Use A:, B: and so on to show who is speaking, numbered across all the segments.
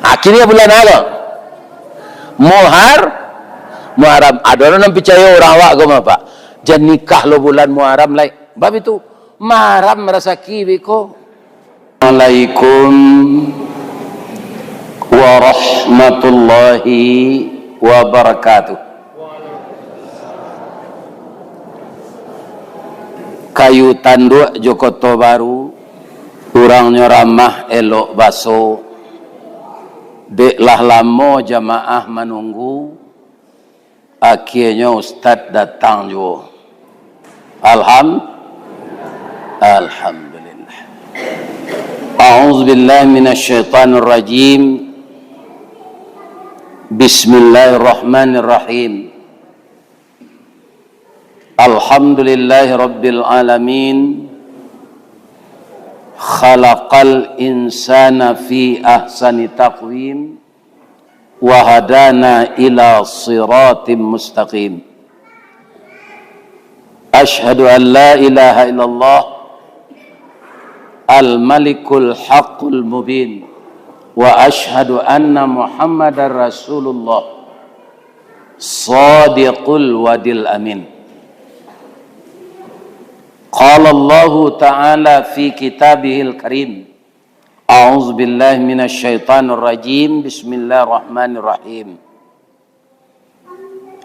A: Akhirnya bulan apa? Muharram. Ada orang percaya orang awak agama Pak. Jangan nikah lo bulan Muharram lai. Bab itu Muharram merasa kiwi ko. Assalamualaikum warahmatullahi wabarakatuh. Kayu tanduk Jokoto Baru, orangnya ramah elok baso. Deklah lama jamaah menunggu, akhirnya Ustaz datang juga. Alhamdulillah. A'udzubillahi minasyaitonirrajim. Bismillahirrahmanirrahim. Alhamdulillahi rabbil alamin. Khalaqal insana fi ahsani taqwim wa hadana ila siratim mustaqim. Ashhadu an la ilaha illallah al-malikul haqqul mubin wa ashhadu anna muhammadar rasulullah sadiqul wadil amin. Qala Allah Ta'ala fi kitabihil karim. A'udzu billahi minasy syaithanir rajim. Bismillahirrahmanirrahim.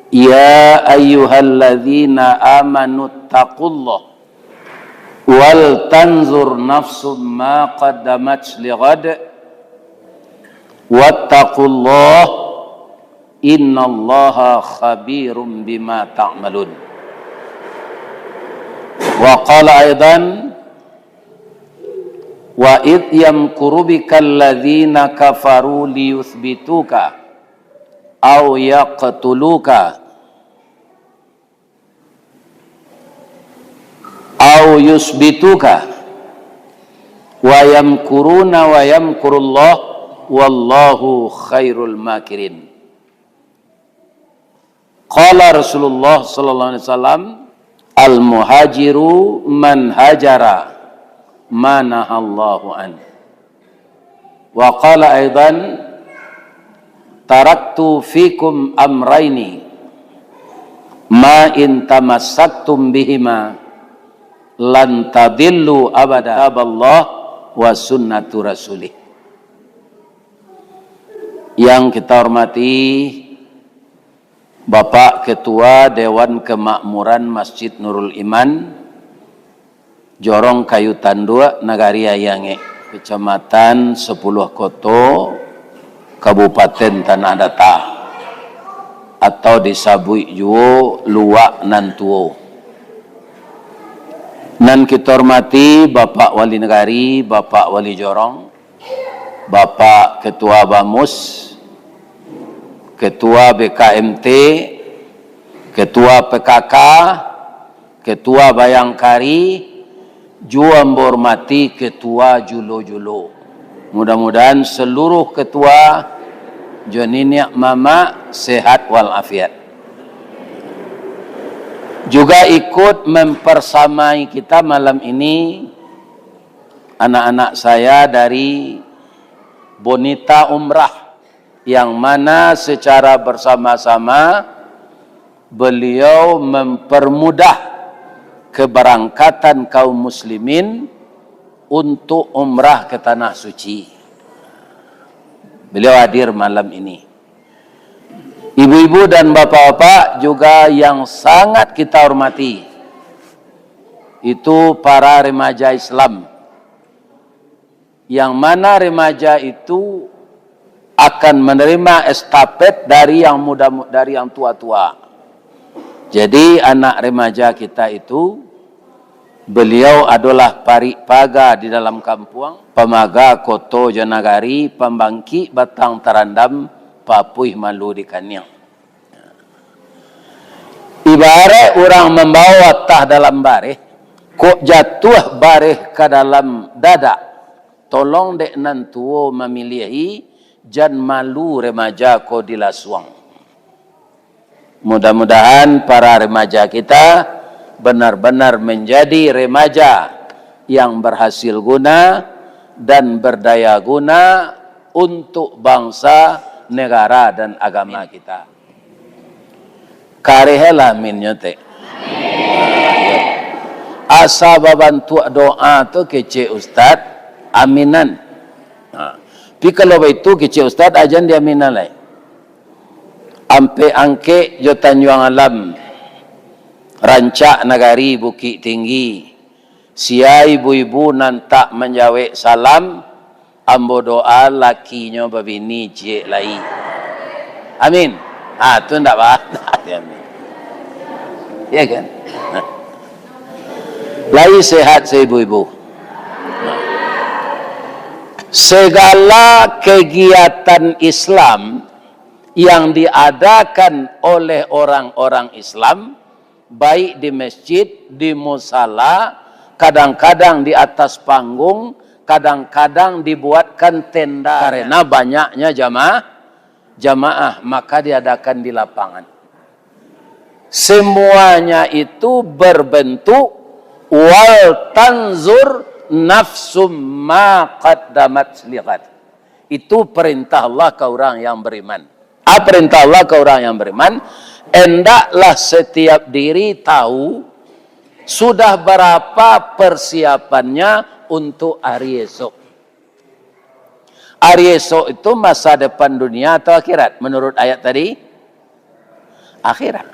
A: Ya ayyuhalladzina amanu taqullaha wal tanzur nafsum ma qaddamat lighad wattaqullaha innallaha khabirum bima ta'malun. Wa qala aidan wa id yamkuru bikal ladzina kafaru liyuthbituka aw yaqtuluka aw yusbituka wa yamkuruna wa yamkurullah wallahu khairul makirin. Qala Rasulullah sallallahu alaihi wasallam al-muhajiru man hajara manahallahu an. Wa qala aidan taraktu fikum amraini ma in tamassaktum bihima lan tadillu abada Allah wa sunnatu rasulih. Yang kita hormati Bapak Ketua Dewan Kemakmuran Masjid Nurul Iman, Jorong Kayu Tandua, Nagari Ayange, Kecamatan 10 Koto, Kabupaten Tanah Datar, atau disabui Juo, Luak Nantuo. Nan kita hormati Bapak Wali Negari, Bapak Wali Jorong, Bapak Ketua Bamus, Ketua BKMT, Ketua PKK, Ketua Bayangkari, juga menghormati Ketua Julo-Julo. Mudah-mudahan seluruh ketua Joninya Mama sehat walafiat. Juga ikut mempersamai kita malam ini anak-anak saya dari Bonita Umrah, yang mana secara bersama-sama beliau mempermudah keberangkatan kaum muslimin untuk umrah ke Tanah Suci. Beliau hadir malam ini. Ibu-ibu dan bapak-bapak juga yang sangat kita hormati, itu para remaja Islam, yang mana remaja itu akan menerima estafet dari yang muda, dari yang tua-tua. Jadi anak remaja kita itu, beliau adalah paga di dalam kampung, pemaga Koto Janagari, pembangki Batang Tarandam, Papuih Malu di Kanyang. Ibarat orang membawa tah dalam bareh, kok jatuh bareh ke dalam dada. Tolong dek nantuo memilihi jan malu remaja ko dilasuang. Mudah-mudahan para remaja kita benar-benar menjadi remaja yang berhasil guna dan berdaya guna untuk bangsa, negara dan agama kita. Karehlah min nyote. Asa babantu doa tu kece ustad aminan. Tapi kalau itu kece ustad ajan dia aminan lai. Ampe angke jotan yuang alam. Rancak nagari Bukit Tinggi. Sia ibu-ibu nantak menjawab salam. Ambo doa lakinya babini cik lai. Amin. Tu ndak bah. Amin. Ya kan? Lai sehat ibu-ibu. Segala kegiatan Islam yang diadakan oleh orang-orang Islam, baik di masjid, di musala, kadang-kadang di atas panggung, kadang-kadang dibuatkan tenda. Karena banyaknya jamaah, maka diadakan di lapangan. Semuanya itu berbentuk wal tanzur nafsum ma qaddamat liqad. Itu perintah Allah ke orang yang beriman. Perintah Allah ke orang yang beriman, hendaklah setiap diri tahu sudah berapa persiapannya untuk hari esok. Hari esok itu masa depan dunia atau akhirat? Menurut ayat tadi, akhirat.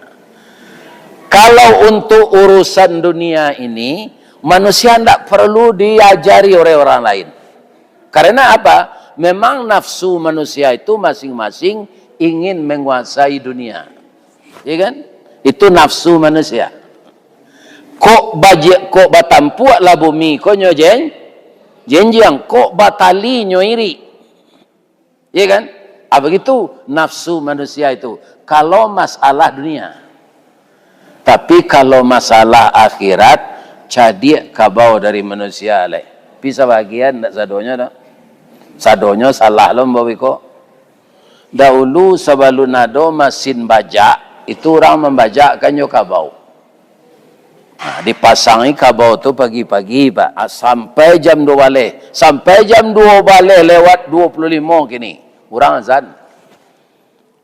A: Kalau untuk urusan dunia ini, manusia tidak perlu diajari oleh orang lain. Karena apa? Memang nafsu manusia itu masing-masing ingin menguasai dunia. Ya kan? Itu nafsu manusia. Kok batampuak lah bumi, kok nyojen? Jenjang, kok batali nyoiri. Ya kan? Begitu nafsu manusia itu. Kalau masalah dunia. Tapi kalau masalah akhirat, cadik kabau dari manusia lai. Bisa bagian tak sadonya dah. Sadonya salah lo mbak Wiko. Dahulu sebelum nado mesin bajak, itu orang membajakkan yo kabau. Dipasangi kabau tu pagi-pagi pak, sampai jam 2 balik. Sampai jam 2 balik lewat 25 kini. Orang azan.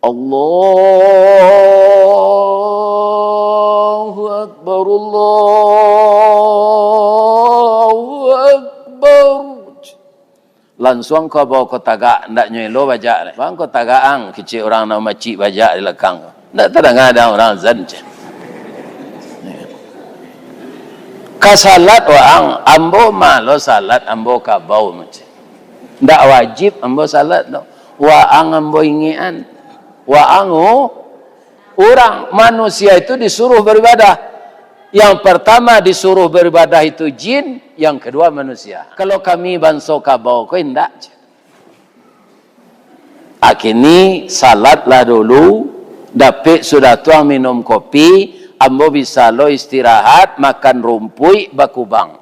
A: Allahu Akbar, Allahu Akbar. Langsung kau bawa kau tagak, ndak nyelo bajak. Bang kau tagaang, kecil orang nak macik bajak di lekang. Ndak terdengar ada orang azan. Kasalat orang, ambo malo salat, ambo kabau macam. Ndak wajib ambo salat no. Waang ambo ingian. Waang orang manusia itu disuruh beribadah. Yang pertama disuruh beribadah itu jin, yang kedua manusia. Kalau kami banso kabau, kau indak. Kini salatlah dulu, dapik sudah tuang minum kopi, ambo bisa lo istirahat, makan rumpui, bakubang.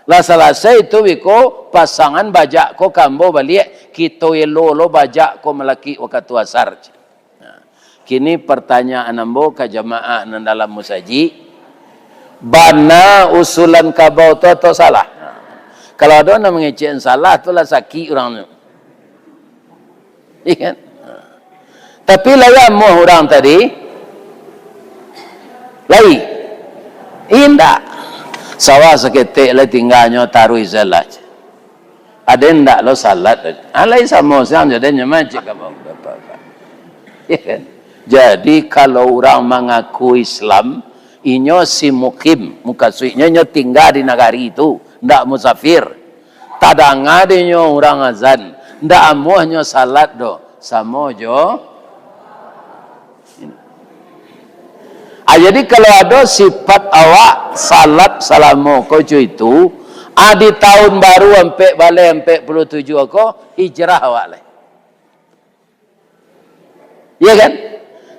A: Lah selesai itu wiko pasangan bajak ko kambo balik, kita yelo lo bajak ko melaki waktu asar. Kini pertanyaan ambo ke jamaah nan dalam musaji, bana usulan kabau tu atau salah? Kalau ada orang mengecek salah, itulah sakit orang. Ikan. Tapi layan mu orang tadi, lagi, indah. Sawah seketik lah tinggalnya taruh salat. Ada indak lo salat. Alai sama siang jadi macam kabau. Ikan. Jadi kalau orang mengaku Islam, inyo si mukim, muka suiknya nyo tinggal di negari itu, ndak musafir. Tadang adanya orang azan, ndak amuhnya salat do, samo jo. Jadi kalau ada sifat awak salat salamu kojo itu, di tahun baru sampai balik 47 aku hijrah awak lah. Ya kan?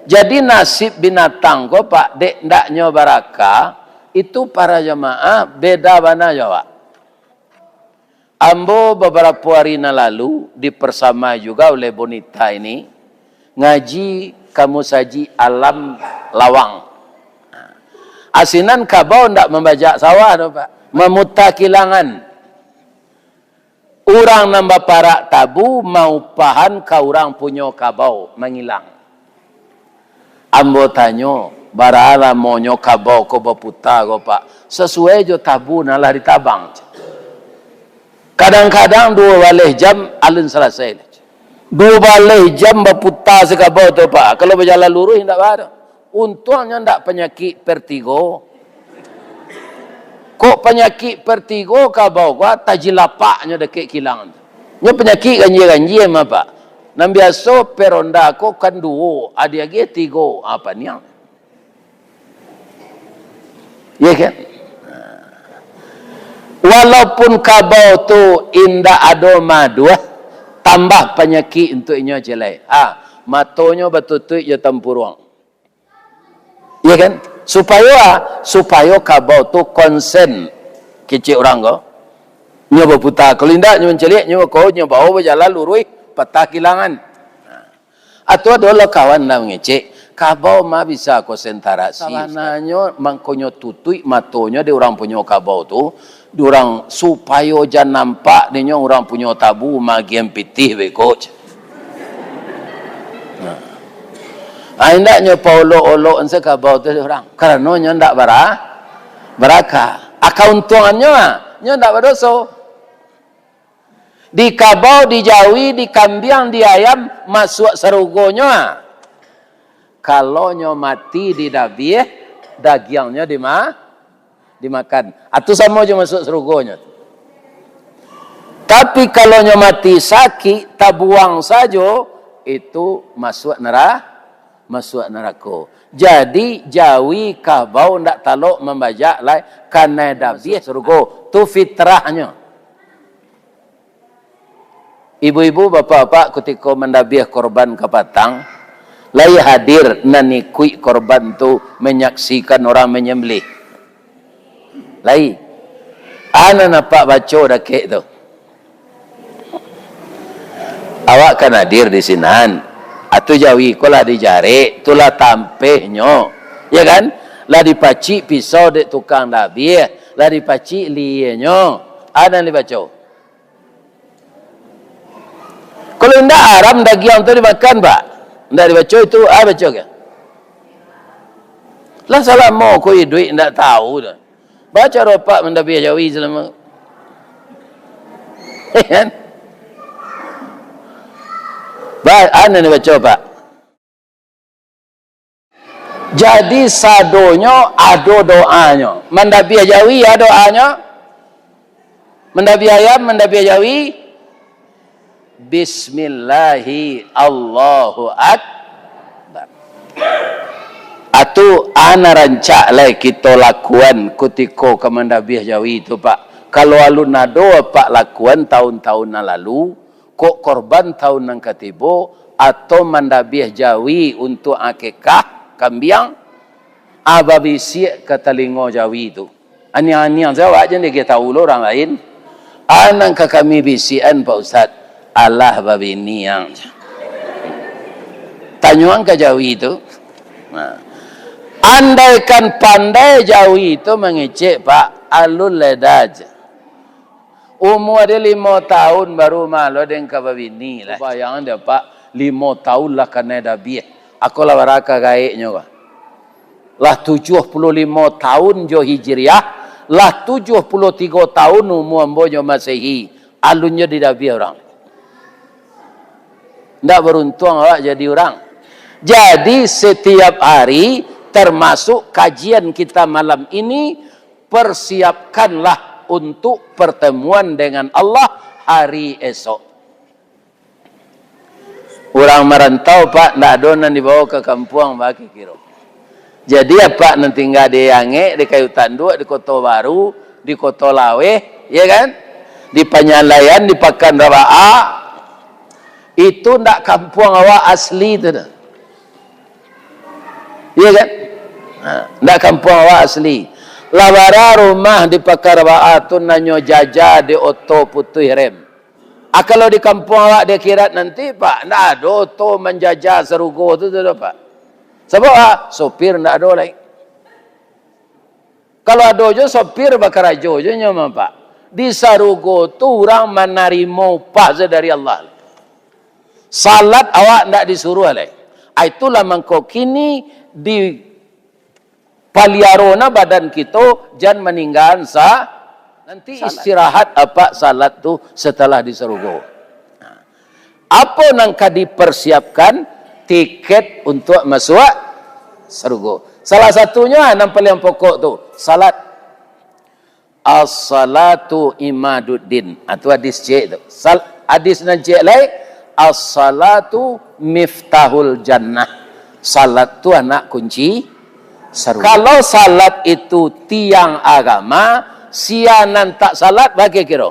A: Jadi nasib binatang ko pak dek ndaknya baraka itu para jemaah beda mana Jawa. Ambo beberapa hari lalu dipersama juga oleh bonita ini ngaji kamu saji alam lawang. Asinan kabau ndak membajak sawah no pak, memutar kilangan. Orang nambah parak tabu mau pahan ka orang punya kabau mengilang. Ambo tanyo barala monyo kabau ko baputa ko pak. Sesuai jo tabu nalah ditabang. Kadang-kadang 2 balih jam alun selesai. 2 balih jam baputa sekabau tu pak. Kalau berjalan lurus tidak ada. Untungnya tidak penyakit vertigo. Kok penyakit vertigo kabau gua tajilapaknya dekat kilang. Nya penyakit ganjil-ganjil mah pak. Nam biasa peronda ko kan 2, ada lagi 3 apa ni? Ya kan? Walaupun kabau tu indah ada madu, tambah penyakit untuknya jelek. Matonya betul-betul ya tempurung. Ya kan? Supaya kabau tu konsen kecil orang ko. Nyoba putar. Kalau tidak nyoba celik, nyoba kau nyoba bawa berjalan lurus, patah kilangan. Atau ada kawan dah mengecek. Kabau mah bisa konsentrasi. Kawanannya mangkonyo tutui matonya di orang punya kabau tu. Orang supaya jangan nampak dia orang punya tabu magian pitih bekoj. Hendaknya paulok-olok ense kabau tu orang. Karena nya ndak barakah. Akauntungannya nya ndak berdosa. Di kabau, di jawi, di kambing, di ayam masuk serugonya. Kalau nya mati di dabieh, dagingnya dimakan. Atau sama aja masuk serugonya. Tapi kalau nya mati sakit, tabuang saja itu masuk neraka. Jadi jawi kabau ndak talok membajak lai karena dabieh surga. Tu fitrahnya. Ibu-ibu, bapak-bapak ketika mendabieh korban kapatang, lai hadir nanikui korban tu menyaksikan orang menyembelih. Lai. Ana nampak baca dakek tu. Awak kan hadir di sinan. Atau jawi ko lah dijari, itulah tampehnya. Ya kan? Lah dipacik pisau dek tukang dabieh, lah dipacik liyenya. Ana dibaca. Kalau tidak haram daging itu dimakan, Pak. Tidak dibaca itu, baca ke? Lah salah mau koi duit tidak tahu dah. Baca ropak mendabiah jawi selama. Kan? Ana dibaca, Pak. Jadi sadonya ada doanya. Mendabiah jawi ada doanya. Mendabiah ayam, mendabiah jawi. Bismillahi Allahu Akbar. Atu ana rancak lai kita lakuan ketika kemendabiah jawi itu Pak. Kalau alun nado Pak lakuan tahun-tahun lalu, kok korban tahun nang katibo atau mendabiah jawi untuk akikah kambing, ababisi ke telingo jawi itu. Ani-ani jawab aja dia tahu orang lain. Anang ke kami bisian Pak Ustaz. Allah babi ni yang tanyuan ke jawi itu. Andaikan pandai jawi itu mengecek Pak alun ledaj. Umur dia 5 tahun baru malu dengan ke babi ni lah. Bayangan dia Pak 5 tahun lah kena dabiah. Aku lah baraka gaiknya Pak. Lah 75 tahun jo hijriah. Lah 73 tahun umur ambonya masehi. Alunnya di dabiah orang. Tidak beruntung awak jadi orang. Jadi setiap hari termasuk kajian kita malam ini, persiapkanlah untuk pertemuan dengan Allah hari esok. Orang merantau Pak, tidak ada yang dibawa ke kampung bagi kira. Jadi apa nanti tinggal di Yange, di Kayu Tanduk, di Kota Baru, di Kota Lawe, ya kan? Di Penyalayan, di Pakan Raba'a. Itu ndak kampung awak asli tu dah. Iya kan? Ndak kampung awak asli. Labara rumah di Pakar Ba'a tu nanyo jajah di oto putih rem. Kalau di kampung awak dia kira nanti Pak, ndak ada oto menjajah serugo tu dah Pak. Sebab sopir ndak ada lagi. Kalau ada je sopir bakar ajo je nyaman Pak. Di sarugo tu orang menerima upah dari Allah. Salat awak tidak disuruh oleh. Itulah mengko kini di paliarona badan kita jangan meninggal nanti salat. Istirahat apa salat tu setelah di sarugo. Apa nangka dipersiapkan tiket untuk masuk sarugo. Salah satunya yang paling pokok tu salat. As-salatu imaduddin. Itu hadis cek tu. Hadis nan cek lain. As-salatu miftahul jannah. Salat tu anak kunci sarugo. Kalau salat itu tiang agama, sianan tak salat bagi kira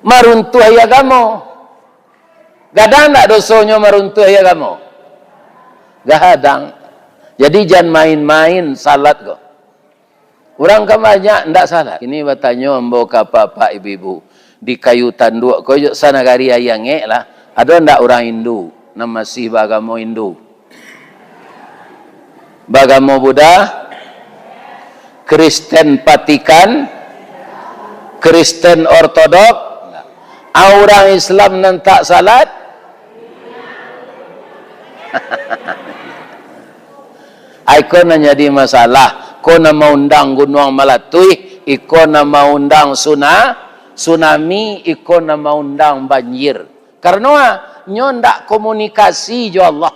A: meruntuh agama. Gadang tak dosanya meruntuh agama? Gadang. Jadi jangan main-main salat kok. Orang kan banyak ndak salat. Ini bertanya ambo ka bapak ibu-ibu di kayu tanduk ko sana gari ayang lah. Ada ndak orang Hindu nama masih beragama Hindu? Beragama Buddha, Kristen Vatikan, Kristen Ortodok, orang Islam nan tak salat. Iko na jadi masalah. Ko na maundang gunung Malatui, iko na maundang tsunami, iko na maundang banjir. Karena nyo ndak komunikasi jo Allah.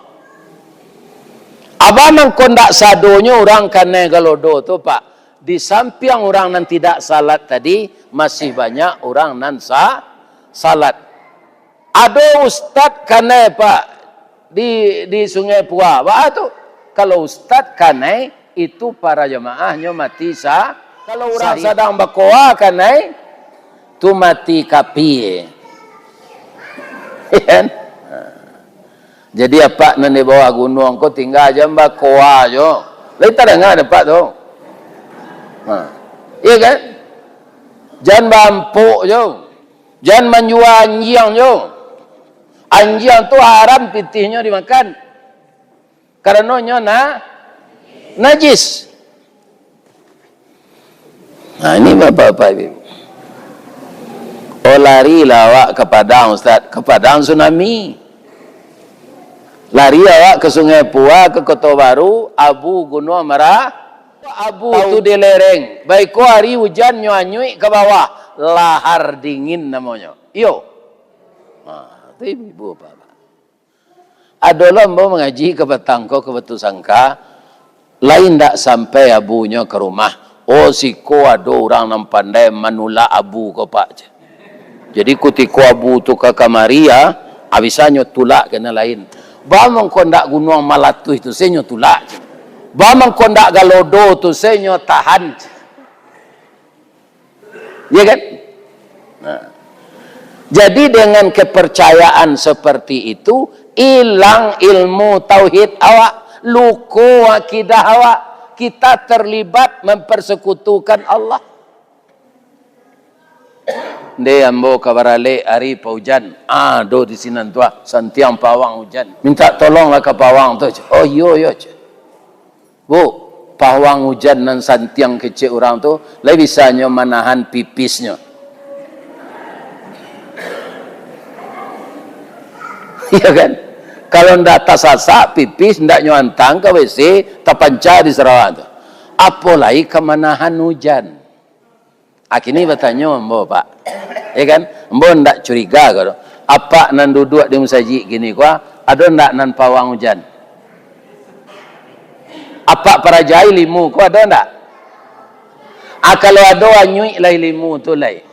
A: Abang ko ndak sadonyo orang kane galodo tu Pak. Di samping orang nan tidak salat tadi masih banyak orang nan salat. Ada ustaz kane Pak di Sungai Pua. Wah tu kalau ustaz kane itu para jemaahnya mati kalau orang sedang berkoa kane tu mati kapi. Jadi apa nan di bawah gunung kau tinggal aja berkoa jo. Lai tak dengar dapat tu. Iya kan? Jangan bampuk jo. Jangan menjual anjing jo. Anjing tu haram pitihnya dimakan. Karena najis. Nah ini bapak-bapak ibu. Oh lari awak ke Padang Ustaz. Ke Padang tsunami. Lari awak ke Sungai Pua, ke Kota Baru, Abu Gunung Merah. Abu tu di lereng. Baik ko hari hujan nyuanyui ke bawah. Lahar dingin namanya. Iyo. Nah, itu ibu bapak. Adalah mau mengaji ke Batangko ke Batu Sangka. Lain tak sampai abunya ke rumah. Oh siko ada orang yang pandai manula abu ko pak. Jadi kutiko abu tu ke kamaria, abisannya tulak kena lain. Bamang kondak gunung Malatu itu senyo tulak. Bamang kondak galodo tu senyo tahan. Ya kan? Nah. Jadi dengan kepercayaan seperti itu, hilang ilmu tauhid awak, luko akidah awak, kita terlibat mempersekutukan Allah. Dia ambo kabarale hari paujan, do di sinan tua, santiang pawang hujan. Minta tolonglah ke pawang tu. Oh yo. Bu, pawang hujan dan santiang kecil orang tu, lebih bisanya menahan pipisnya. Iya kan? Kalau ndak tasasak pipis, ndak nyuantang ke WC, terpancar di Sarawak tu. Apalagi kemanahan hujan. Akhirnya bertanya Mbo Pak. Ya kan? Mbo ndak curiga kalau apa nan duduk di masjid gini kuah, ada ndak nan pawang hujan? Apa para jahil limu kuah ada ndak? Kalau ada anyui lai limu tu lai.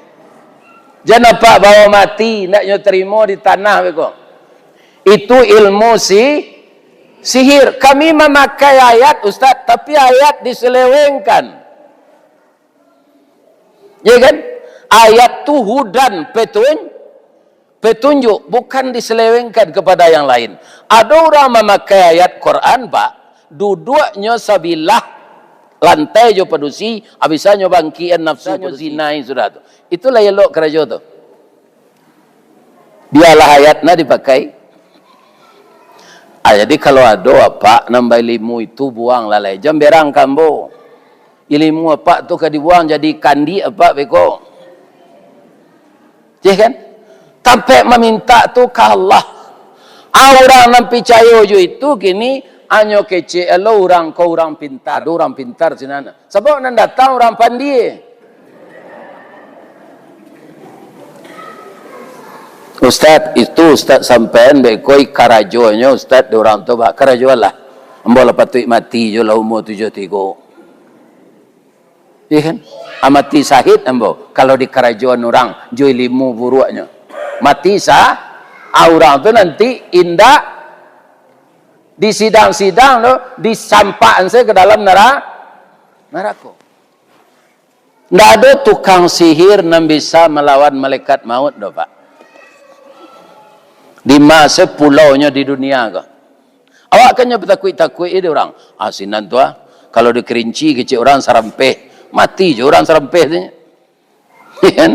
A: Jangan apa bawa mati ndak nyo terima di tanah beko. Itu ilmu sihir. Kami memakai ayat Ustaz, tapi ayat diselewengkan. Ya kan? Ayat tu hudan petunjuk, bukan diselewengkan kepada yang lain. Ada orang memakai ayat Quran, Pak, duduknya sabilah lantai jo pedusi, abisannya bangkian nafsu zinai sudah tu. Itulah elok kerja tu. Biarlah ayatnya dipakai. Jadi kalau ada apa nambah limu itu buang lalai jam berang kambo. ilmu apa tu ke dibuang jadi kandi apa beko. Ya kan? Sampai meminta tu ke Allah. Orang yang percaya itu kini hanya kece elo orang kau orang pintar. Ada orang pintar sini. Sebab nan datang orang pandai. Ustaz itu Ustaz sampean bekoi karajonya Ustaz orang tu bak karajo lah. Ambo la patut mati jo la umur 73. Ya kan? Amati sahid ambo kalau di karajoan orang jo ilmu buruknya. Mati sah orang tu nanti indah di sidang-sidang tu disampaikan saya ke dalam neraka. Ndak ada tukang sihir yang bisa melawan malaikat maut doh Pak. Di masa pulaunya di dunia ke. Awak kan bertakut-takut ini orang. Sinan tu kalau di Kerinci kecil orang serampeh. Mati je orang serampeh tu. Kan?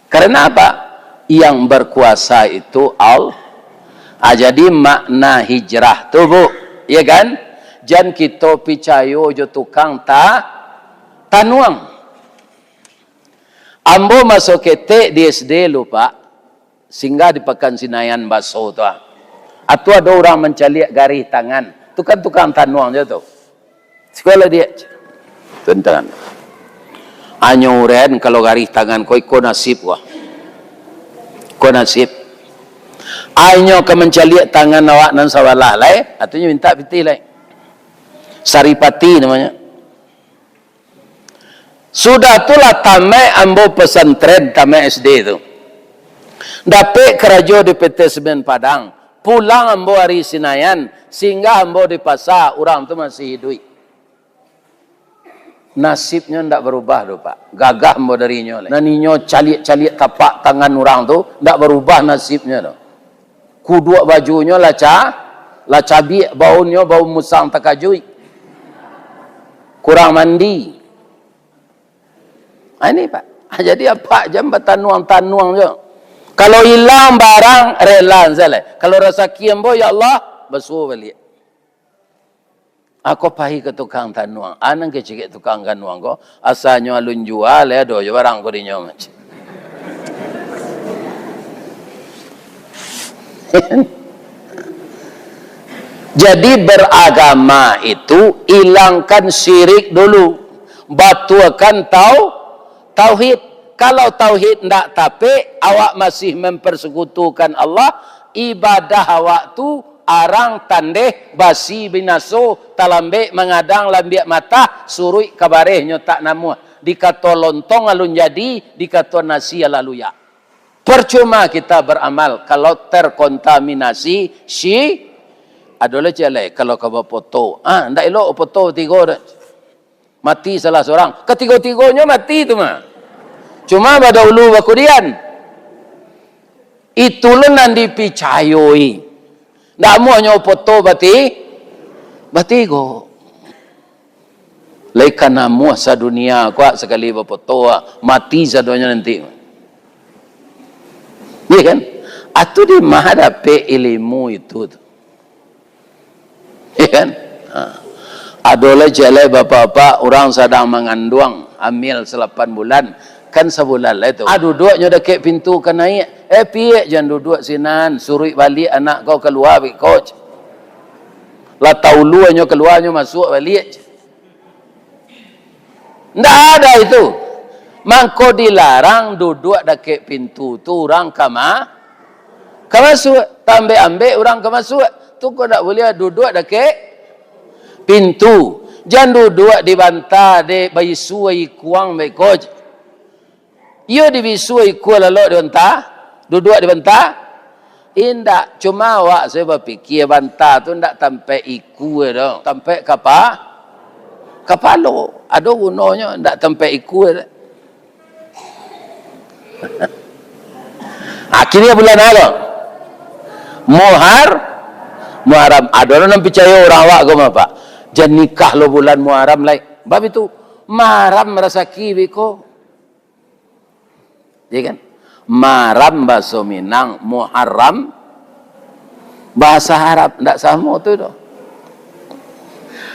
A: Karena apa? Yang berkuasa itu Allah. Jadi makna hijrah tu bu. Ya kan? Jangan kita percaya je tukang tanuang. Ambo masuk ketek di SD lupa. Sehingga di Pekan Sinayan Baso tu. Atau ada orang mencaliak garis tangan. Itu kan tukang tanuang je tu. Sekolah dia. Tentang. Hanya uren kalau garis tangan kau ikut nasib wah. Kau nasib. Hanya ke mencaliak tangan awak nan sawalah lai. Artinya minta piti lai. Saripati namanya. Sudah itulah tamai ambo pesantren tamai SD tu. Dapat kerajo di PT Semen Padang. Pulang ambo hari Sinayan. Sehingga ambo di pasar. Orang tu masih hidup. Nasibnya tidak berubah tu Pak. Gagah ambo darinya. Naninyo caliak-caliak tapak tangan orang tu. Tidak berubah nasibnya tu. Kuduk bajunya lah cabi baunya bau musang takajui. Kurang mandi. Ini Pak. Jadi apa jam tanuang je. Kalau hilang barang, rela salah. Kalau rezeki ambo, ya Allah, basuh balik. Aku pahi ke tukang tanuang. Anang ke cekik tukang tanuang ko. Asalnya alun jual, ya dojo barang ko dinyo. Jadi beragama itu, hilangkan syirik dulu. Batuakan tauhid. Kalau tauhid tidak tapi awak masih mempersekutukan Allah, ibadah awak tu arang tandeh basi binaso talambe mengadang lambiak mata surui kabarehnya tak namu dikata lontong alun jadi dikata nasi lalu ya. Percuma kita beramal kalau terkontaminasi adalah jelek kalau kau foto. Ndak elok foto tiga mati salah seorang. Ketiga-tiganya mati tu mah. Cuma pada ulu bakudian. Itulah yang dipicayoi. Tak mau hanya foto batigo. Laikan namu sa dunia kuat sekali berfoto mati sadonya nanti. Iya kan? Atau di menghadapi ilmu itu. Iya kan? Adalah jelek bapak-bapak orang sedang mengandung hamil 8 bulan. Kan sebulan lah itu. Duduknya dekat pintu kan naik. Piye jangan duduk sinan. Suruh balik anak kau keluar coach. Lah tauluannya keluarnya masuk balik. Tidak ada itu. Mangko dilarang duduk dekat pintu tu orang kamasuk. Tambah ambil orang kamasuk. Tu kau tak boleh duduk dekat pintu. Jangan duduk di bantar de bayi suai kuang baik coach. Ia dibisui kuala lalu di bantar, duduk di bantar. Indak, cuma awak saya berfikir bantar tu indak sampai iku dah, sampai kapalo. Ada gunanya indak sampai iku dah. Akhirnya bulan apa? Muharram. Ada orang percaya orang awak ke apa? Jangan nikah lo bulan Muharram lai. Bab itu Muharram merasa kibiko. Ya kan? Maram bahasa Minang, Muharram bahasa Arab, tidak sama tu.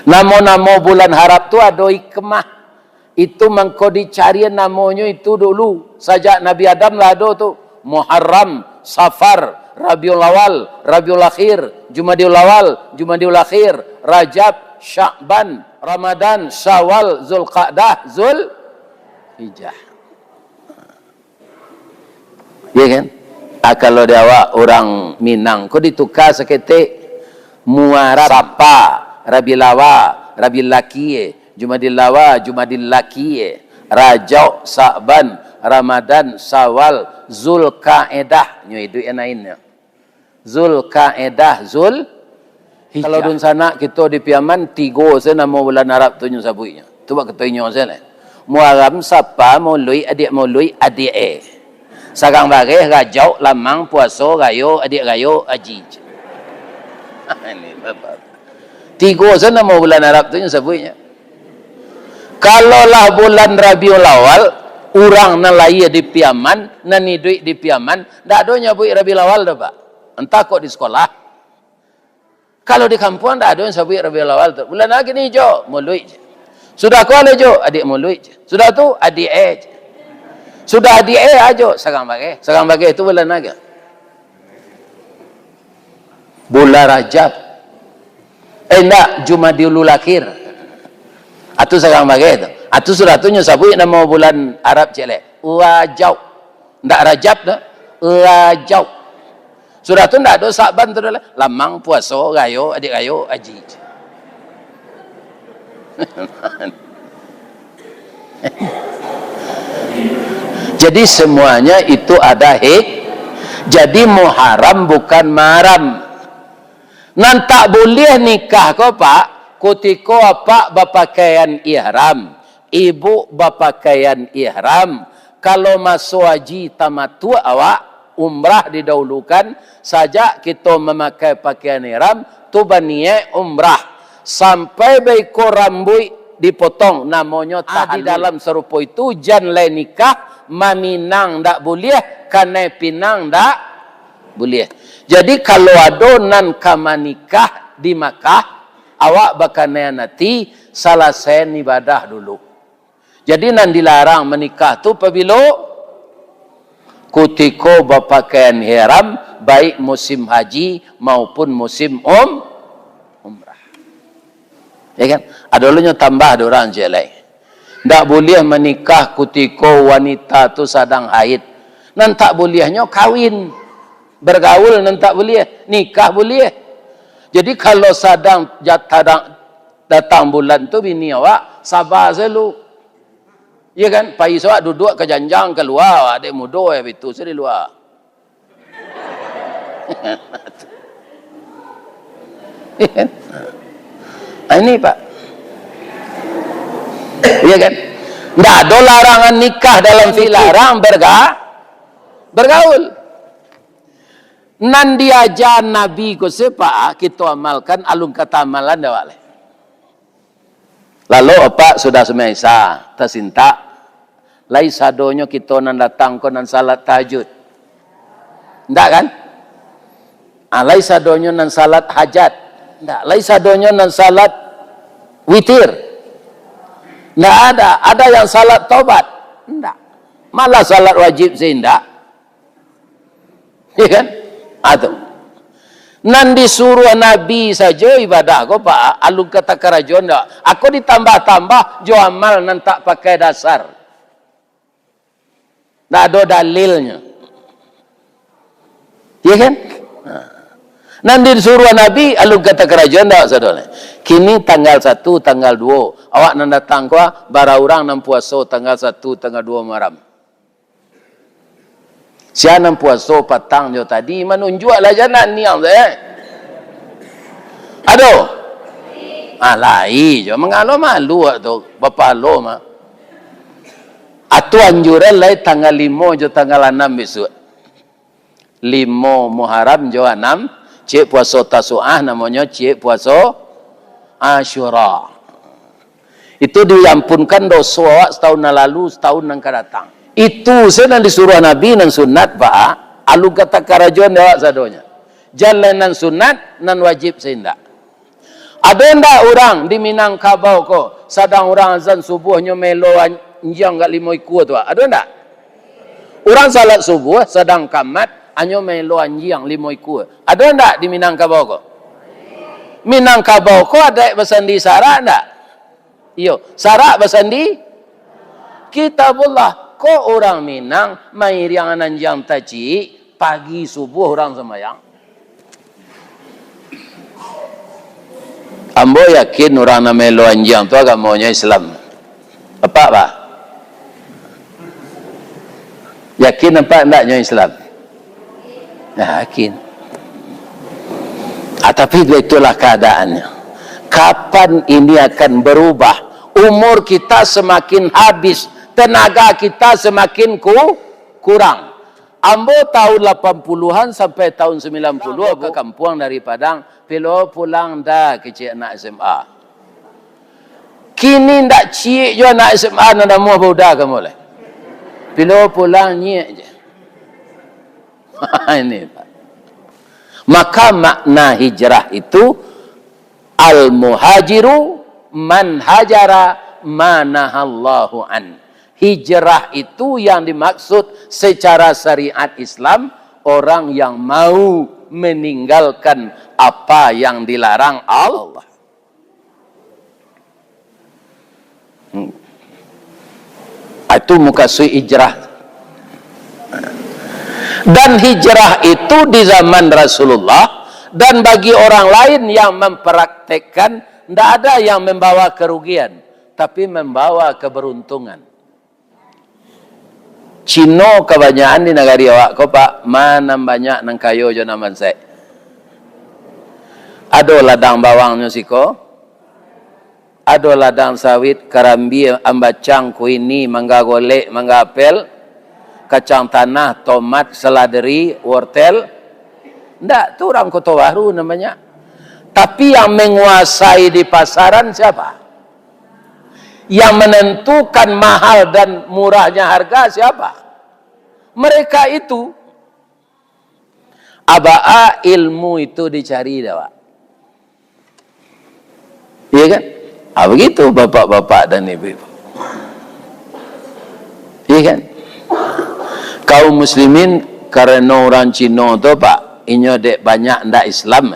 A: Namo-namo bulan harap tu ada hikmah. Itu mengko dicari namanya itu dulu. Sajak Nabi Adam lah ada tu. Muharram, Safar, Rabiul Awal, Rabiul Akhir, Jumadil Awal, Jumadil Akhir, Rajab, Sya'ban, Ramadan, Syawal, Zulqa'dah, Zulhijjah. Ya kan? Kalau dia awak orang Minang, kau ditukar seketik Muharram, Sapa, Rabiul Awal, Rabiul Akhir, Jumadil Awal, Jumadil Akhir, Rajab, Sa'ban, Ramadan, Syawal, Zulqa'edah, nyo itu yang lainnya. Zulqa'edah, Zulhijjah. Kalau dun sana kita di Piaman 3 se nama bulan Arab tu nyo sabuinya. Tu bak ketonyo sele. Muharram Sapa Maului adik Maului adik Sarang bareh Rajab lamang puasa gayo adik gayo haji. Ini bab. 3 se nama bulan Arab tu nyo sabuinya. Kalau lah bulan Rabiul Awal orang nalai di Piaman, nani duit di Piaman, ndak ada nyabui Rabiul Awal dah pak. Entah kok di sekolah. Kalau di kampung ndak ada nyabui Rabiul Awal tu. Bulan lagi ni jo, mului je. Sudah kau le jo, adik mului je. Sudah tu adik je. Sudah adik ajo, sarang bagai. Sarang bagai itu bulan lagi. Bulan Rajab. Ndak Jumadil Akhir. Atu sarang bagai tu. Atu sudah tu nyusabui nama bulan Arab celek. Rajab. Ndak Rajab dah. Rajab. Sudah tu ndak ada Sa'ban tu dah. Lamang puasa gayo adik gayo haji. Jadi semuanya itu ada Jadi Muharram bukan maram. Nan tak boleh nikah kau pak, kutiko apa berpakaian ihram, ibu berpakaian ihram. Kalau masuk haji tamattu awak umrah didahulukan saja kita memakai pakaian ihram tu baniye umrah sampai baiko rambut dipotong namanya di dalam serupa itu jan le nikah maminang ndak boleh kanai pinang ndak boleh. Jadi kalau ada nan kama nikah di Makkah awak bakanai nanti salah sen ibadah dulu. Jadi nan dilarang menikah tu apabila kutiko berpakaian ihram baik musim haji maupun musim umrah. Ya kan? Ada dulunya tambah ada orang je lain. Tak boleh menikah kutiko wanita tu sedang haid. Nan tak bolehnya kawin. Bergaul nan tak boleh. Nikah boleh. Jadi kalau sedang datang bulan tu bini awak sabar selalu. Ya kan? Pai awak duduk ke janjang keluar, adik muda itu sedi luar. Ini Pak. Iya kan? Tidak ada larangan nikah dalam dilarang bergaul. Nan diajar Nabi ko sepa kita amalkan alung kata amalan dah wale. Lalu apa sudah semesa tersinta lai sadonyo kita nan datang ko nan salat tahajud. Ndak kan? Lai sadonyo nan salat hajat. Ndak, lai sadonyo nan salat witir. Ndak ada yang salat taubat. Ndak. Malah salat wajib seindak. Ya kan? Atau nan disuruh Nabi saja ibadah ko Pak, alung kata kerajon dak. Aku ditambah-tambah jo amal nan tak pakai dasar. Ndak ada dalilnya. Ya kan? Nan disuruh Nabi alung kata kerajon dak saudara. Kini tanggal 1, tanggal 2. Awak nan datang ko bara urang nan puasa tanggal 1, tanggal 2 Muharram. Siapa puasa patang jo tadi menunjuk lah jalan ni yang saya. Aduh. Alai jo mengalo malu tu bapa lo mah. Atu anjuran lai tanggal 5 jo tanggal 6 besok. 5 Muharram jo 6, cik puasa Tasu'ah namanya cik puasa Asyura. Itu diampunkan dosa awak setahun lalu, setahun yang akan datang. Itu saya disuruh Nabi nan sunat Pak, alu kata karajon awak sadonya. Jalan nan sunat nan wajib seindak. Ada ndak orang di Minangkabau ko sedang orang azan subuhnya melo anjang kat 5 ekor tu? Ada ndak? Orang salat subuh sedang kamat anyo melo anjing 5 ekor. Ada ndak di Minangkabau ko? Minangkabau ko ada bersandi sarak ndak? Iyo, sarak bersandi Kitabullah. Ko orang Minang mai riang anjang taci pagi subuh orang sembahyang. Ambo yakin orang na melo anjang tu agamanya Islam. Apa pak? Yakin apa enggaknya Islam? Yakin. Tapi itulah keadaannya. Kapan ini akan berubah? Umur kita semakin habis, tenaga kita semakin kurang. Ambo tahun 80-an sampai tahun 90 ke kampung dari Padang, pilo pulang dah kecil anak SMA. Kini ndak cik jo anak SMA nanda muah budak kamu leh. Pilo pulang nyek je. Ini Pak. Maka makna hijrah itu al-muhajiru man hajara manahallahu an. Hijrah itu yang dimaksud secara syariat Islam, orang yang mau meninggalkan apa yang dilarang Allah. Itu mukasui hijrah. Dan hijrah itu di zaman Rasulullah, dan bagi orang lain yang mempraktekkan, tidak ada yang membawa kerugian, tapi membawa keberuntungan. Cino kebanyakan di negara awak ko Pak, mana banyak nang kayo jo naman saya. Ado ladang bawangnya siko, ado ladang sawit, karambi, ambacang, kuini, mangga golek, mangga apel, kacang tanah, tomat, seladeri, wortel. Ndak, tu orang Kota Baru namanya. Tapi yang menguasai di pasaran siapa? Yang menentukan mahal dan murahnya harga siapa? Mereka itu. Abaa ilmu itu dicari dah Pak. Iya kan? Begitu bapak-bapak dan ibu-ibu. Iya kan? Kaum muslimin karena orang Cina tu Pak, inyo dek banyak ndak Islam.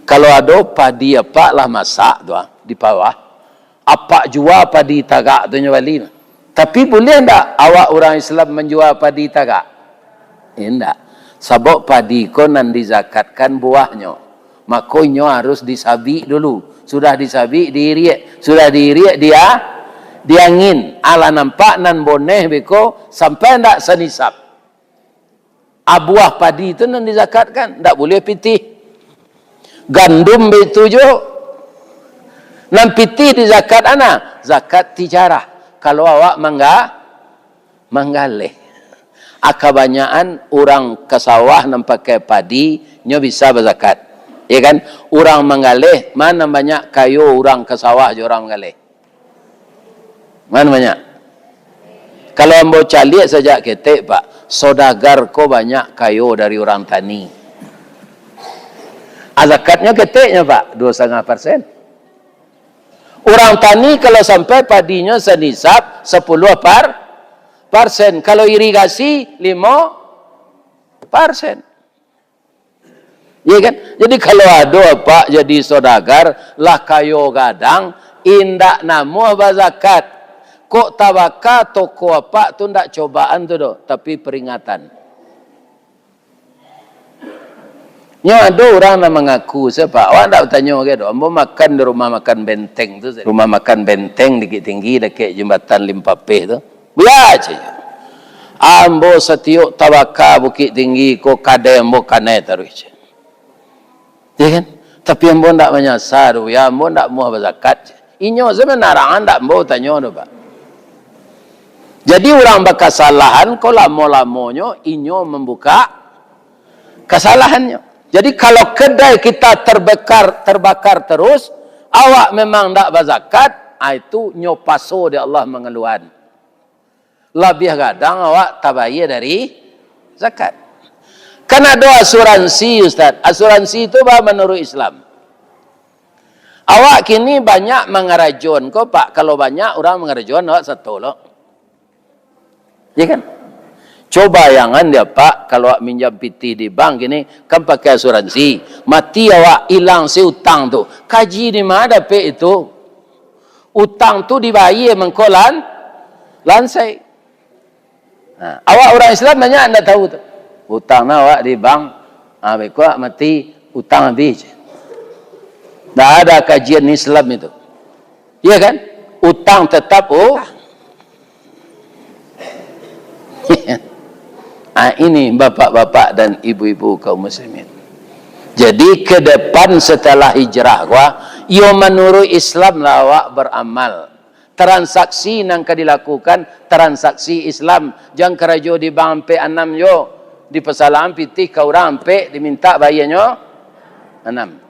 A: Kalau ada padi apa lah masak tu di bawah. Apa jual padi tagak tu nyawali. Tapi boleh ndak awak orang Islam menjual padi tagak? Ndak. Sebab padi ko nan dizakatkan buahnya. Makonyo harus disabik dulu. Sudah disabik diiriak. Sudah diiriak dia diangin. Ala nampak nan boneh beko sampai ndak senisab. Buah padi itu nan dizakatkan, ndak boleh pitih. Gandum begitu jo. Nan pitih di zakat ana, zakat tijarah. Kalau awak manggaleh. Kebanyakan orang ke sawah nan pakai padi, nyo bisa berzakat. Ya kan? Orang manggaleh, mana banyak kayu orang ke sawah je orang manggaleh. Mana banyak? Kalau ambo caliak saja ketek Pak, sodagar ko banyak kayu dari orang tani. Zakatnya keteknya Pak, 2,5%. Orang tani kalau sampai padinya senisab 10%. Kalau irigasi 5%. Ya kan? Jadi kalau ada apa jadi sodagar lah kayo gadang indak namu bazakat. Kok tabaka toko apa tu ndak cobaan tu do, tapi peringatan. Nya ada orang yang mengaku siapa? Awak tak bertanya ke do. Ambo makan di rumah makan benteng tu. Rumah makan benteng dikit tinggi dekat jembatan Limpapeh tu. Biar aja. Ambo setiuk tabaka bukit tinggi ko kade ambo kanai terus. Ya kan? Tapi ambo ndak menyasar, ya ambo ndak mau berzakat. Inyo sebenarnya ndak ambo tanya do Pak. Jadi orang berkesalahan ko lamo-lamonyo inyo membuka kesalahannya. Jadi kalau kedai kita terbakar terus, awak memang tak berzakat, itu nyopaso di Allah mengeluhan. Lebih kadang awak tak bayar dari zakat. Kan ada asuransi Ustaz. Asuransi itu menurut Islam. Awak kini banyak mengerajun. Kok Pak, kalau banyak orang mengerajun, awak satu loh. Ya kan? Coba bayangan dia Pak, kalau awak minjam PT di bank ini, kan pakai asuransi. Mati awak hilang si utang tu. Kaji di mana dapat itu? Utang tu dibayar mengkolan, lansai. Nah, awak orang Islam banyak anda tahu tu. Utang awak di bank, awak mati, utang habis. Tak ada kajian Islam itu. Ya kan? Utang tetap ini bapak-bapak dan ibu-ibu kaum muslimin. Jadi ke depan setelah hijrah yo menurut Islam lawak beramal. Transaksi yang dilakukan transaksi Islam. Jangan kerajo di bank sampai 6 yo. Di persalahan pitih kau orang sampai diminta bayarnya 6.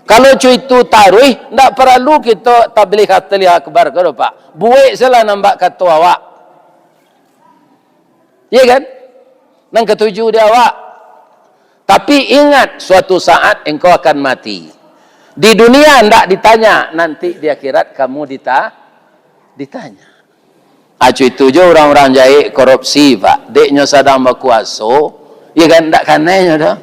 A: Kalau itu taruh, tak perlu kita tabligh akbar ke Pak. Buat salah nampak kata awak. Ya kan? Yang ketujuh dia awak. Tapi ingat suatu saat engkau akan mati. Di dunia tidak ditanya, nanti di akhirat kamu ditanya. Acu itu je orang-orang jahit korupsi Pak. Deknya sedang berkuasa, ya kan tak kanainya dah.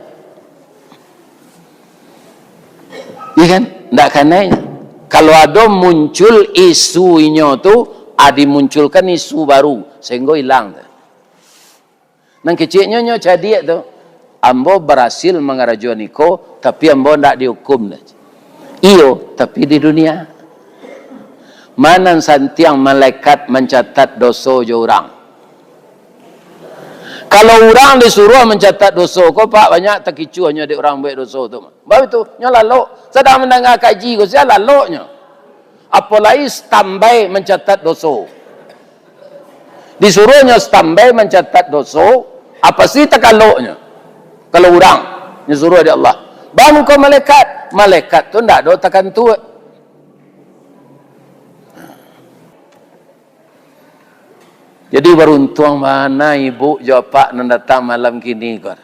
A: Ya kan? Tak kanainya. Kalau ada muncul isunya tu, dimunculkan isu baru sehingga hilang dah. Nang kecilnya jadi tu, ambo berhasil mengarajuan niko, tapi ambo tidak dihukum dah. Iyo, tapi di dunia mana santiang malaikat mencatat dosa je orang. Kalau orang disuruh mencatat dosa, kau Pak banyak terkicu hanya di orang buat dosa tu. Baru tu, nya lalu sedang mendengar kaji kau saya lalunya. Apalagi standby mencatat dosa. Disuruhnya standby mencatat dosa. Apa sih takaluknya? Kalau orang disuruh oleh Allah, bangun kau malaikat. Malaikat tu tidak ada tekan tu. Jadi beruntung mana ibu jawab nak datang malam kini kor.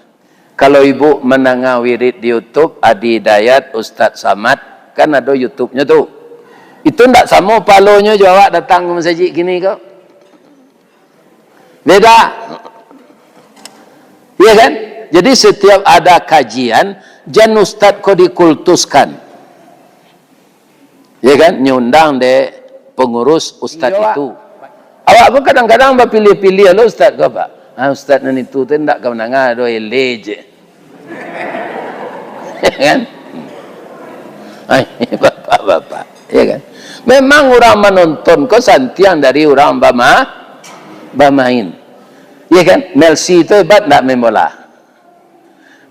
A: Kalau ibu mendengar wirid di YouTube Adi Hidayat Ustaz Samad, kan ada YouTube-nya tu. Itu tidak sama palonya jawab datang ke masjid kini kau. Beda. Ya kan? Jadi setiap ada kajian, jangan Ustaz kau dikultuskan. Ya kan? Nyundang de pengurus Ustaz itu. Awak pun kadang-kadang berpilih-pilih lo Ustaz kau Pak. Ustaz nan itu tu tak kau mendengar do eleje. Ya kan? Bapak-bapak. Ya kan? Memang orang menonton kau santiang dari orang bermain. Ya kan? Melsi itu hebat tak main bola.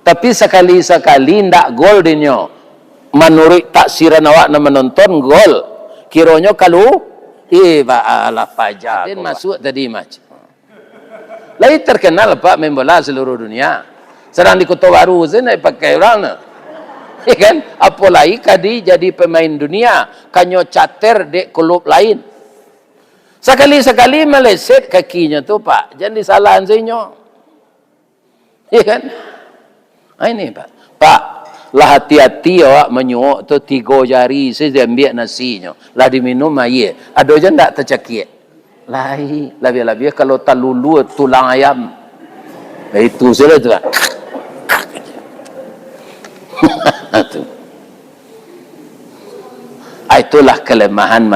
A: Tapi sekali-sekali ndak gol dinyo. Menurut taksiran awak nak menonton gol. Kiranya kalau alah pajak. Dan masuk tadi macam. Lagi terkenal Pak main bola seluruh dunia. Sedang di Kota Baru saya nak pakai orang. Ya kan? Apalagi kadi jadi pemain dunia. Kanyo cater dek klub lain. Sekali-sekali meleset kakinya tu Pak. Jangan disalahan sainyo. Ya kan? Ini Pak. Pak, lah hati-hati awak menyuak tu 3 jari saya ambil nasinya. Lah diminum air. Ada je tak tercakit. Lai, lebih-lebih kalau talulu tulang ayam. Itu saja tu. Itulah kelemahan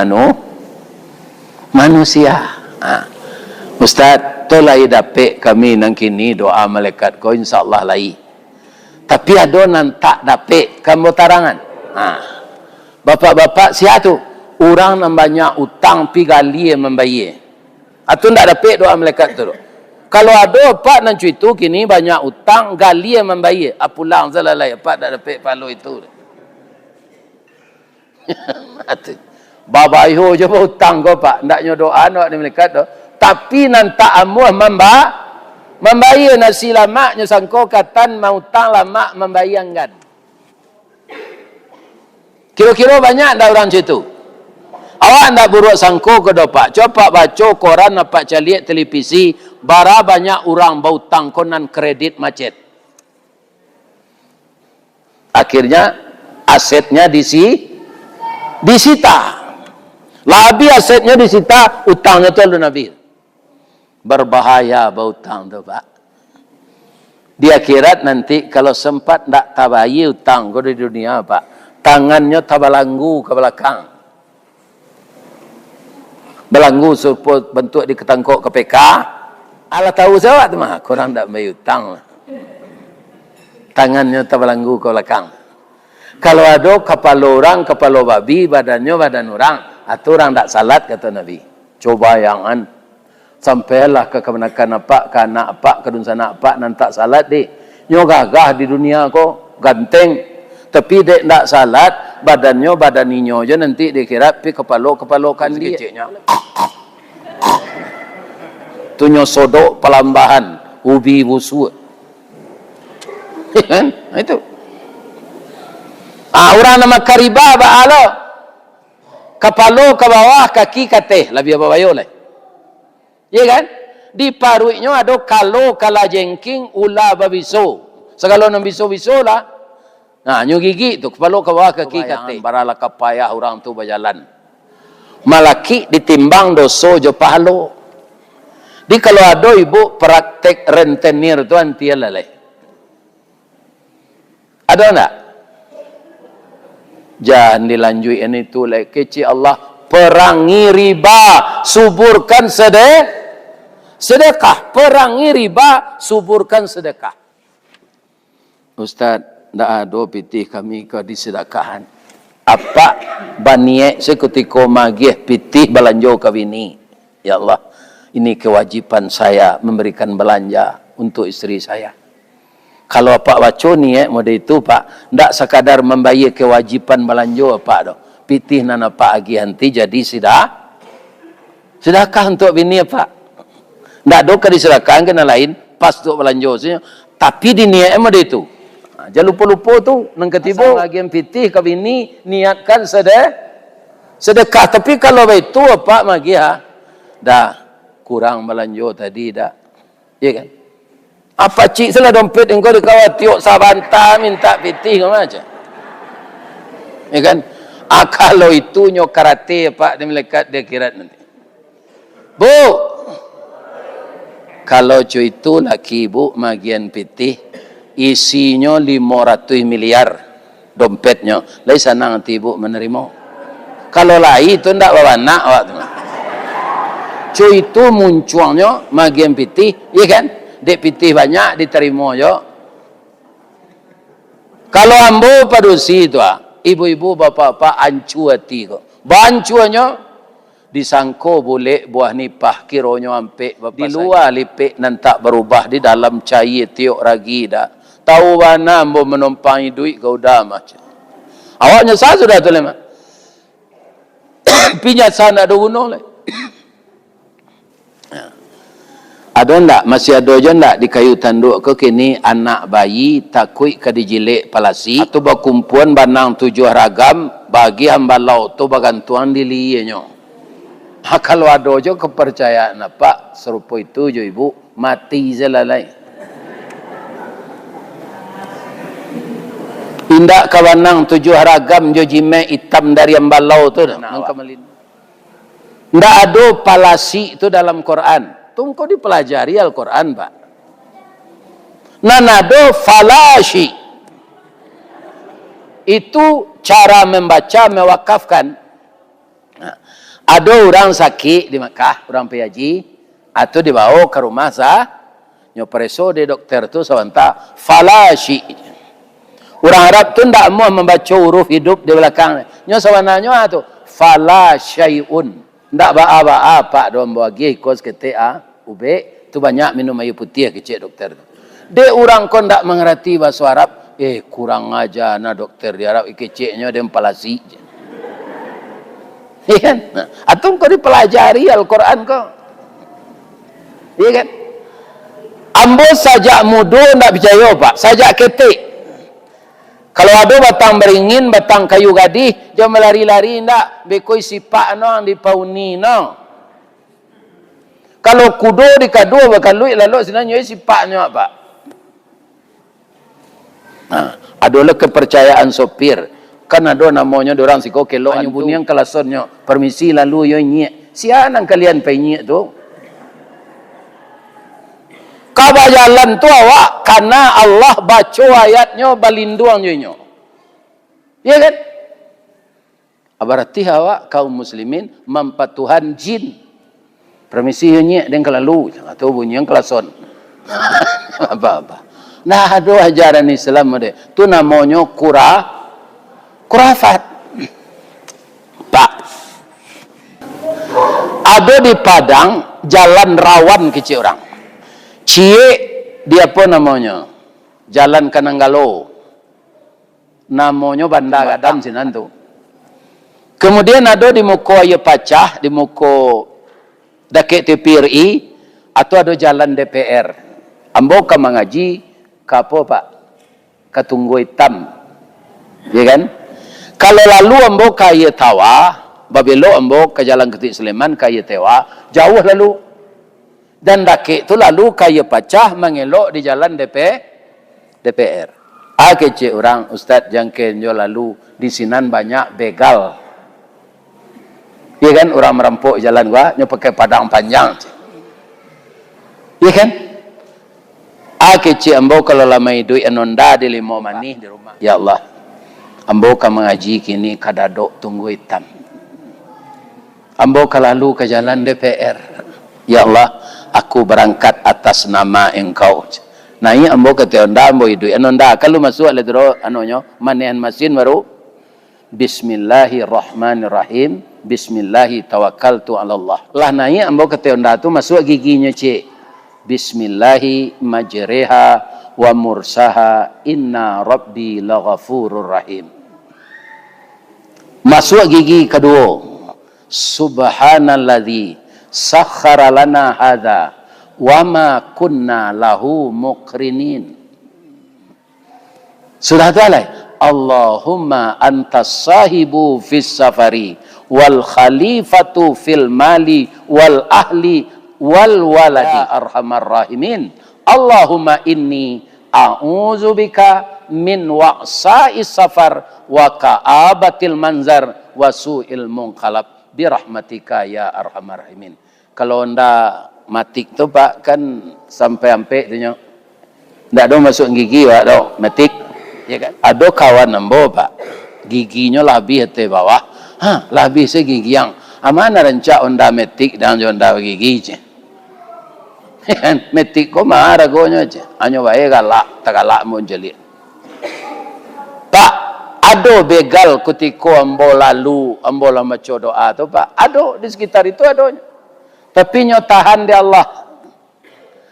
A: manusia. Ustaz, tolai dapat kami nang kini doa malaikat kau insya-Allah lai. Tapi ada nan tak dapat kamu tarangan. Bapak-bapak siapa tu? Orang yang banyak utang pi gali membayar. Atau tak dapat doa malaikat tu. Kalau ada pak nan itu kini banyak utang gali membayar. Pulang zalalai pak tak dapat palu itu. Mati. Baba iho je hutang kau Pak. Ndaknya doa nak di malaikat tu. Tapi nan tak amuh membayar nasi lamaknya sangko katan mau hutang lamak membayangkan. Kira-kira banyak dah orang situ. Awak ndak buruk sangko ke Pak. Coba baca koran apa caliak televisi, bara banyak orang bau hutang konan kredit macet. Akhirnya asetnya disita. Labi asetnya disita, utangnya tu lalu Nabi. Berbahaya berhutang tu Pak. Di akhirat nanti kalau sempat tak tabayi utang kau di dunia Pak, tangannya tabalanggu ke belakang. Belanggu supaya bentuk di ketangkok KPK. Alah tahu saya tu mah, korang tak bayar utang. Tangannya tabalanggu ke belakang. Kalau ada kepala orang, kepala babi, badannya badan orang, atau orang tak salat kata Nabi. Coba yangan. Sampailah ke kemenakan apa, ke anak apa, ke dunsana apa, nan tak salat dek. Nyo gagah di dunia ko, ganteng. Tapi dek tak salat, badannya badan ninyo je nanti dikira pi kepala kan dia. Tu nyo sodok pelambahan, ubi busuk. Kan? Itu. Orang nama kariba ba'alo. Kepala ke bawah, kaki ke teh, lebih apa bayo lah. Ya kan? Di paruiknya ada kalau kala jengking ula babiso. Segala nang biso-biso lah. Nah, nyu gigi tu kepala ke bawah kaki kate. Baralah kapayah orang tu berjalan. Malaki ditimbang doso jo pahalo. Di kalau ada ibu praktek rentenir tu antia lalai. Ada enggak? Jangan dilanjui ini tu lai kecil Allah perangi riba, suburkan sedekah, perangi riba, suburkan sedekah. Ustaz, tak ada pitih kami ke disedekahan. Apa baniek sekutiko magih pitih belanjo ke bini. Ya Allah, ini kewajiban saya memberikan belanja untuk istri saya. Kalau Pak baca ni model itu Pak, tak sekadar membayar kewajiban belanjo Pak dah. Pitih nana Pak agi hanti jadi sedekah untuk bini Pak. Tak ada disedekahkan kena lain pas untuk belanjo. Tapi di niat model itu. Jangan lupa-lupa tu nang ketiba bagian pitih ke bini niatkan sedekah. Tapi kalau itu Pak magi dah kurang belanjo tadi dah. Ya kan? Apa cik salah dompet engkau dikawal tiok sabanta minta pitih ke macam? Ya kan? Kalau itu nyo karate Pak di melekat dia kirat nanti. Bu, kalau cuy itu laki bu magian pitih isinya 500 miliar dompetnya. Lai senang nanti bu menerima. Kalau lain itu ndak bawa nak awak tu. Cuy itu munculnya magian pitih, ya kan? Dek pitih banyak diterima je. Kalau ambo padusi tu ibu-ibu bapa-bapa ancu hati ko. Bancuanya disangko boleh buah nipah kironyo ampe di luar lipik nan tak berubah di dalam cair tiok ragi dah. Tahu mana ambo menumpangi duit kau dah macam. Awaknya saya sudah tu lemah. Pinyat sana ada gunung le. Ada ndak? Masih ada je ndak di kayu tanduk ke kini anak bayi takui ke dijilek palasi atau berkumpulan banang 7 ragam bagi hambalau tu bagantuan di liyenyo. Kalau ada je kepercayaan apa serupa itu je ibu mati je lalai. Indak kawanang 7 ragam je jime hitam dari hambalau tu dah. Ndak ada palasi itu dalam Quran. Tunggu dipelajari Al-Quran Pak. Nanado falashi. Itu cara membaca mewakafkan. Nah, ada orang sakit di Makkah, orang PHG, atau dibawa ke rumah nyopreso di dokter tu sawanta falashi. Orang Arab tu tidak mau membaca huruf hidup di belakang. Nyo sawananya tu falashyun. Ndak ba-ba Pak dom bagi kos kete ube tu banyak minum air putih kecil dokter tu. De orang kon ndak mengerti bahasa Arab, kurang aja na dokter di Arab kecilnya dem palasi. Iya kan? Nah, atau kau dipelajari Al-Quran kau. Iya kan? Ambo sajak mudo ndak percaya Pak, sajak ketik. Kalau ada batang beringin, batang kayu gadih, jangan melari-lari ndak, bekoi sipak no di pauni no. Kalau kudo dikado bakal luit lalu sebenarnya sipaknya Pak. Nah, adalah kepercayaan sopir. Kan ada namanya dorang siko kelo anyu buniang kelasonnya. Permisi lalu yo nyek. Sianang kalian pe nyek tu? Kabajalan tu awak karena Allah baca ayatnya balinduang nyo. Ya kan? Berarti awak kaum muslimin mempatuhan jin. Permisi yo nyek den kelalu atau buniang kelason. Apa-apa. Nah, ada ajaran Islam dia. Tu namanya kurafat. Pak. Ada di Padang jalan rawan kecil orang. Cie dia apa namanya? Jalan Kananggalo. Namanya Banda Gadam sinan tu. Kemudian ada di muka ayo pacah, di muka dakek TPRI atau ada jalan DPR. Ambo ka mengaji ka apa Pak? Katunggu hitam. Ya kan? Kalau lalu ambo kaya tawa, babelo ambo ke jalan Ketik Sleman kaya tewa, jauh lalu. Dan dakik tu lalu kaya pacah mengelok di jalan DPR. Kece orang Ustaz jangken jo lalu di Sinan banyak begal. Ya kan orang merampok jalan gua nyo pakai padang panjang. Ya kan? Kece ambo kalau lama duit anonda di limo manih di rumah. Ya Allah. Ambo ka mengaji kini kadadok tunggu hitam. Ambo ka lalu ke jalan DPR. Ya Allah, aku berangkat atas nama Engkau. Nah, ini ambo ka teonda ambo hidup anonda kalau masuk le dro anonyo manehan masin baru Bismillahirrahmanirrahim. Bismillahi tawakkaltu ala Allah. Lah nah ini ambo ka teonda tu masuk giginya cik. Bismillahi majriha wa mursaha inna rabbi laghafurur rahim. Masuk gigi kedua. Subhanalladzi sakhkhara lana hadza wa ma kunna lahu muqrinin. Sudah talai. Allahumma antas sahibu fis safari wal khalifatu fil mali wal ahli wal waladi arhamar rahimin. Allahumma inni a'udzubika min wa'sa'is safar wa ka'abatil manzar wa su'il munqalab birahmatika ya arhamar rahimin. Kalau anda matik tu Pak kan sampai-sampai tu nyo. Ndak ada masuk gigi Pak do, matik. Ya kan? Ada kawan ambo Pak. Giginya lebih hati bawah. Lebih se gigi yang amana rencak anda matik dan anda gigi je. Metik ko marah gonya je. Anyo bae galak, tagalak mun jeli. Pak, ado begal ketika ambo lalu, ambo lama doa tu Pak. Ado di sekitar itu adonya. Tapi nyo tahan di Allah.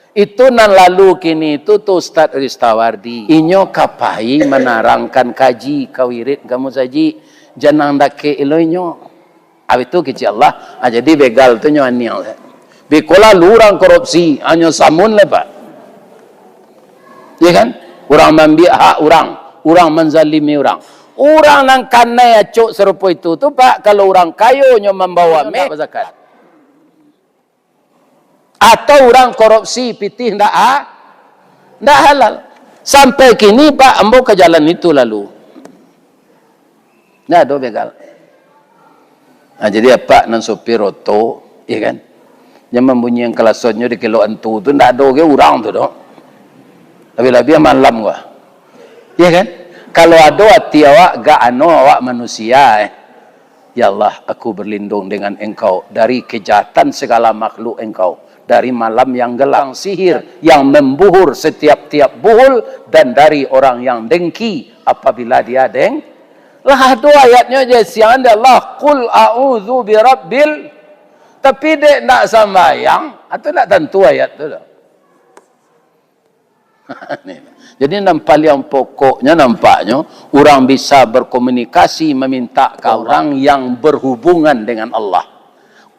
A: Itu nan lalu kini itu tu Ustaz Ristawardi. Inyo kapai menarangkan kaji kawirit kamu saji janang dake iloinyo. Abi tu kecil Allah. Jadi begal tu nyo anial. Bikola lurang korupsi hanya samun le Pak. Ya kan? Orang membiak hak orang menzalimi orang. Orang nang kanai acuk serupa itu tu Pak, kalau orang kayo nyo membawa zakat. Atau orang korupsi pitih ndak halal. Sampai kini Pak ambo ke jalan itu lalu. Ndak ada begal. Nah, jadi apa nan sopir oto, ya kan? Yang membunyikan kelasonnya di kilo antu tu ndak ada ke orang tu dok. Lebih-lebih malam gua. Ya kan? Kalau ada hati awak gak awak manusia Ya Allah, aku berlindung dengan Engkau dari kejahatan segala makhluk Engkau. Dari malam yang gelap, sihir yang membuhur setiap-tiap buhul, dan dari orang yang dengki apabila dia lah itu ayatnya je siang Allah qul a'udzu birabbil, tapi dia nak sembahyang atau nak tentu ayat tu dah. Jadi nampak yang pokoknya nampaknya orang bisa berkomunikasi meminta ke orang yang berhubungan dengan Allah.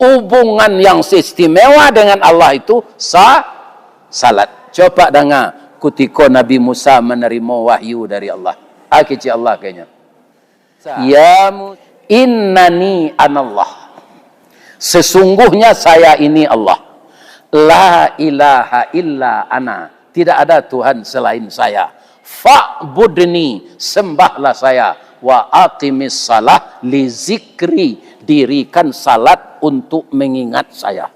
A: Hubungan yang istimewa dengan Allah itu salat. Coba dengar ketika Nabi Musa menerima wahyu dari Allah. Kecil Allah kayaknya. Ya innani anallah. Sesungguhnya saya ini Allah. La ilaha illa ana. Tidak ada Tuhan selain saya. Fa'budni, sembahlah saya. wa aqimis salah li zikri, dirikan salat untuk mengingat saya.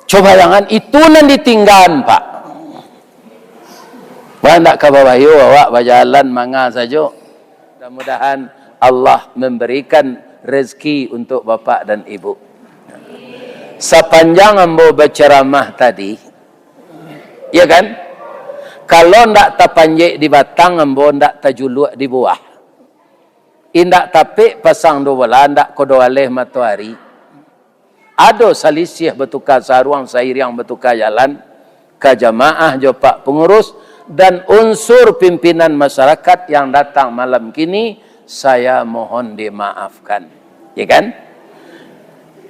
A: Coba jangan itu nan ditinggal, Pak. Wah, nak ke bawah yuk, awak berjalan manga saja. Mudah-mudahan Allah memberikan rezeki untuk bapak dan ibu. Sepanjang ambo berceramah tadi, ya kan? Kalau ndak terpanjik di batang, ambo ndak terjuluk di buah. Indak tapik pasang dua bola, ndak kodoaleh matahari. Ada salisih bertukar saruang sair yang bertukar jalan ke jamaah jo pak pengurus dan unsur pimpinan masyarakat yang datang malam kini, saya mohon dimaafkan, ya kan?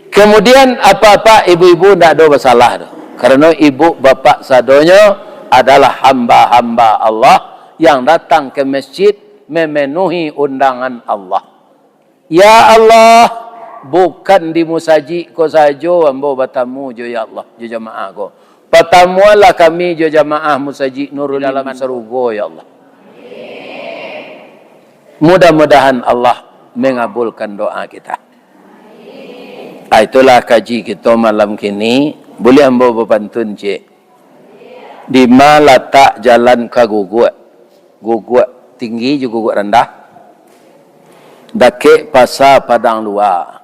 A: Kemudian apa-apa ibu-ibu tidak ada masalah, karena ibu bapak sadonya adalah hamba-hamba Allah yang datang ke masjid memenuhi undangan Allah. Ya Allah, bukan di musaji ko sajo ambo batamu jo ya Allah, jo jamaah ko. Patamualah kami jo jamaah musaji Nurul dalam serugo ya Allah. Mudah-mudahan Allah mengabulkan doa kita. Itulah kaji kita malam kini. Boleh ambo berpantun cik. Di mana letak jalan ke guguk? Guguk tinggi juga guguk rendah. Dakik pasar padang luar.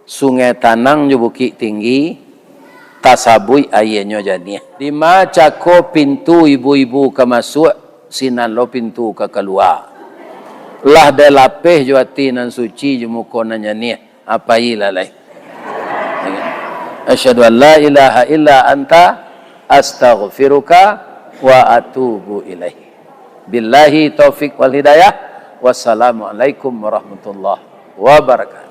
A: Sungai Tanang juga bukit tinggi. Tasabui airnya jadi. Di mana cako pintu ibu-ibu ke masuk, sinan lo pintu ke keluar. Lah de lapeh juati nan suci jumuko nanya ni apa ilalai. Asyhadu an la ilaha illa anta astaghfiruka wa atubu ilaih. Billahi taufik wal hidayah. Wassalamualaikum warahmatullahi wabarakatuh.